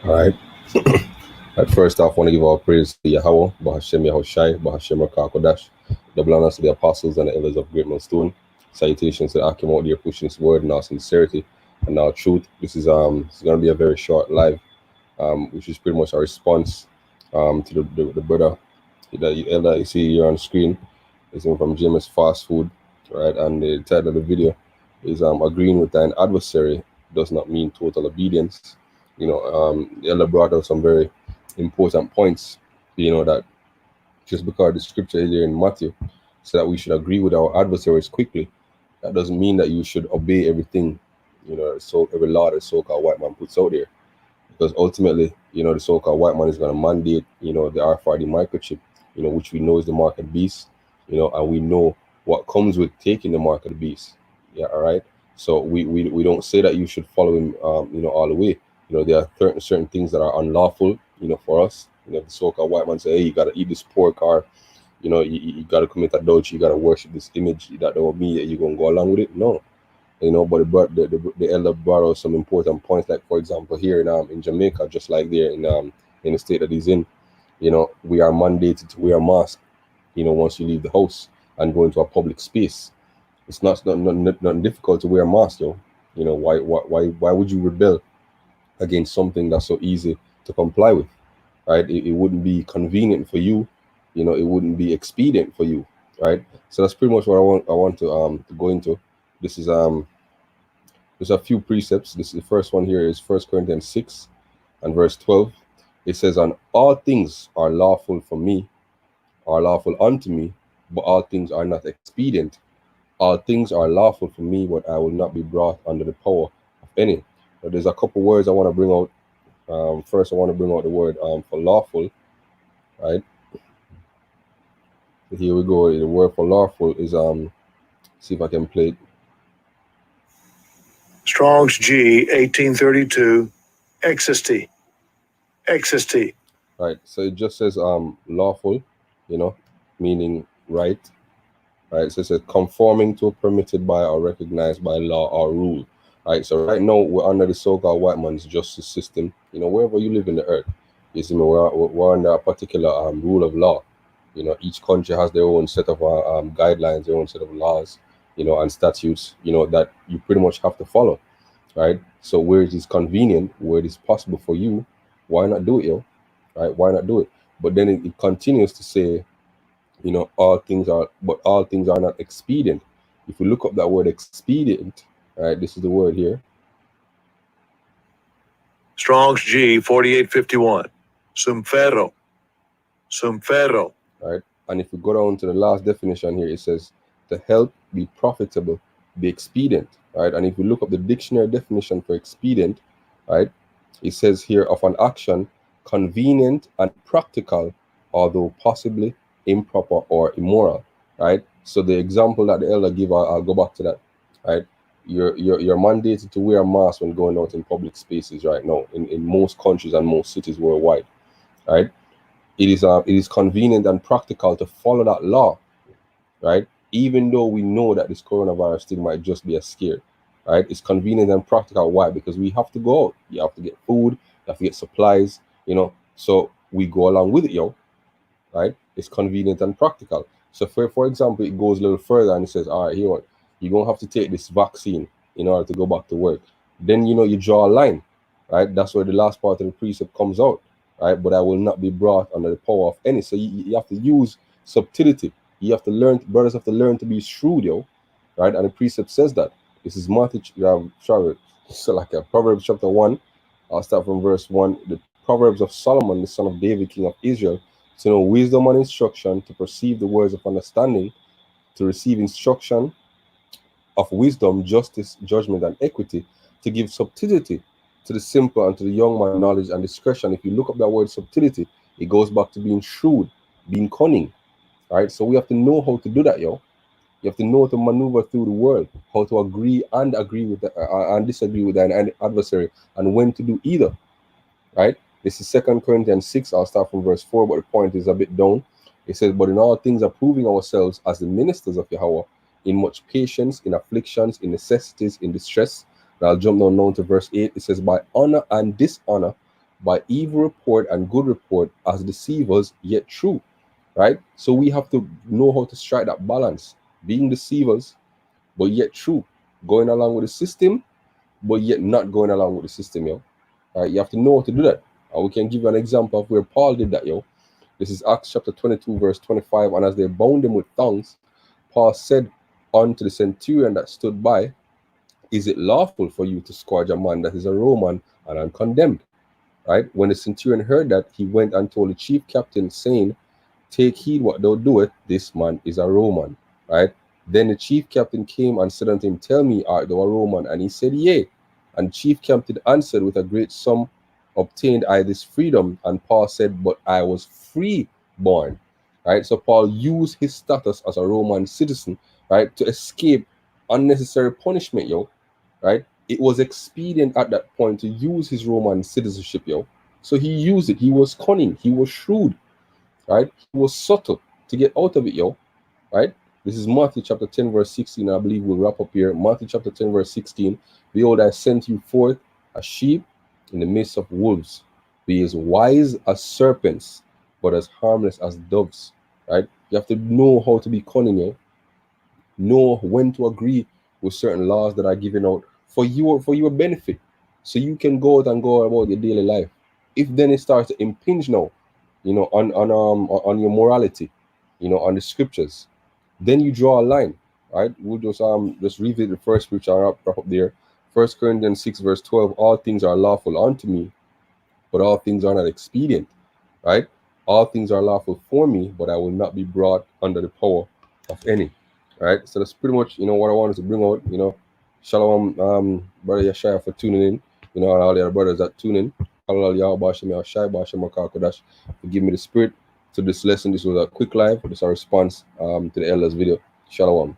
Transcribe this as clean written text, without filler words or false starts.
All right. At first off, I want to give all praise to Yahweh, Bahashem Yahushai, Bahashem Rakakodash, double honors to the apostles and the elders of Great Millstone. Salutations to the Akim out there pushing his word in our sincerity and our truth. This is gonna be a very short live, which is pretty much a response to the brother the elder you see here on screen is from James Fast Food, right? And the title of the video is agreeing with thine adversary does not mean total obedience. The elder brought out some very important points. That just because the scripture is here in Matthew, so that we should agree with our adversaries quickly, that doesn't mean that you should obey everything. So every law that so-called white man puts out there, because ultimately, the so-called white man is going to mandate, the RFID microchip, which we know is the mark of the beast, and we know what comes with taking the mark of the beast. Yeah, all right. So we don't say that you should follow him, all the way. There are certain things that are unlawful, for us. The so-called white man say, hey, you got to eat this pork, or, you got to commit adultery, you got to worship this image. That don't mean that you're going to go along with it. No. But the elder brought out some important points, like for example here in Jamaica, just like there in the state that he's in, we are mandated to wear a mask, once you leave the house and go into a public space. It's not difficult to wear a mask, though. Why would you rebel against something that's so easy to comply with, right? It wouldn't be convenient for you, it wouldn't be expedient for you, right? So that's pretty much what I want to go into. This is there's a few precepts. This is the first one here is 1 Corinthians 6 and verse 12. It says, "And all things are lawful for me, are lawful unto me, but all things are not expedient. All things are lawful for me, but I will not be brought under the power of any." But there's a couple words I want to bring out. First, I want to bring out the word for lawful, right? Here we go. The word for lawful is see if I can play it. Strong's G 1832 existy. Right. So it just says lawful, meaning right. Right. So it says conforming to permitted by or recognized by law or rule. Right. So right now we're under the so-called white man's justice system. Wherever you live in the earth, you see me, we're under a particular rule of law. Each country has their own set of guidelines, their own set of laws, and statutes, that you pretty much have to follow. Right. So where it is convenient, where it is possible for you, why not do it, right? Why not do it? But then it continues to say, all things are not expedient. If you look up that word expedient, right, this is the word here. Strong's G 4851. Sumfero. Right. And if we go down to the last definition here, it says to help, be profitable, be expedient. Right. And if you look up the dictionary definition for expedient, right, it says here of an action convenient and practical, although possibly improper or immoral, right? So the example that the elder give, I'll go back to that, right? You're mandated to wear a mask when going out in public spaces right now in most countries and most cities worldwide, right? It is convenient and practical to follow that law, right? Even though we know that this coronavirus thing might just be a scare, right? It's convenient and practical. Why? Because we have to go out. You have to get food, you have to get supplies, so we go along with it, right? It's convenient and practical. So for example, it goes a little further and it says, all right, here what, you're going to have to take this vaccine in order to go back to work. Then, you draw a line, right? That's where the last part of the precept comes out, right? But I will not be brought under the power of any. So you have to use subtlety. You have to learn, brothers have to learn to be shrewd, right? And the precept says that. This is Matthew, so like Proverbs chapter 1. I'll start from verse 1. The Proverbs of Solomon, the son of David, king of Israel, to know wisdom and instruction, to perceive the words of understanding, to receive instruction of wisdom, justice, judgment, and equity, to give subtlety to the simple and to the young man knowledge and discretion. If you look up that word subtlety, it goes back to being shrewd, being cunning. Right, so we have to know how to do that, You have to know how to maneuver through the world, how to agree with and disagree with an adversary, and when to do either. Right. This is 2 Corinthians 6. I'll start from verse 4, but the point is a bit down. It says, "But in all things approving ourselves as the ministers of Yahweh, in much patience, in afflictions, in necessities, in distress." And I'll jump down now to verse 8. It says, "By honor and dishonor, by evil report and good report as deceivers, yet true. Right? So we have to know how to strike that balance, being deceivers, but yet true, going along with the system, but yet not going along with the system, yo. All right, you have to know how to do that. And we can give you an example of where Paul did that, yo. This is Acts chapter 22, verse 25. And as they bound him with thongs, Paul said unto the centurion that stood by, is it lawful for you to scourge a man that is a Roman and uncondemned? Right? When the centurion heard that, he went and told the chief captain, saying, take heed what thou doest, this man is a Roman. Right? Then the chief captain came and said unto him, tell me, art thou a Roman? And he said, yea. And chief captain answered, with a great sum obtained I this freedom. And Paul said, but I was free born. Right? So Paul used his status as a Roman citizen, right, to escape unnecessary punishment, yo. Right? It was expedient at that point to use his Roman citizenship, yo. So he used it. He was cunning. He was shrewd. Right? He was subtle to get out of it, yo. Right? This is Matthew chapter 10, verse 16. I believe we'll wrap up here. Matthew chapter 10, verse 16. Behold, I sent you forth as sheep in the midst of wolves. Be as wise as serpents, but as harmless as doves. Right? You have to know how to be cunning, yo. Know when to agree with certain laws that are given out for your benefit, so you can go out and go about your daily life. If then it starts to impinge now, on your morality, on the scriptures, then you draw a line, right? We'll just revisit the first scripture and wrap up there. 1 Corinthians 6, verse 12, all things are lawful unto me, but all things are not expedient, right? All things are lawful for me, but I will not be brought under the power of any. Right? So that's pretty much, what I wanted to bring out, Shalom, brother Yeshaya, for tuning in, and all the other brothers that tune in. Hallelujah, Bashem Yashai, Bashem Kodash, to give me the spirit to this lesson. This was a quick live, just a response to the elders video. Shalom.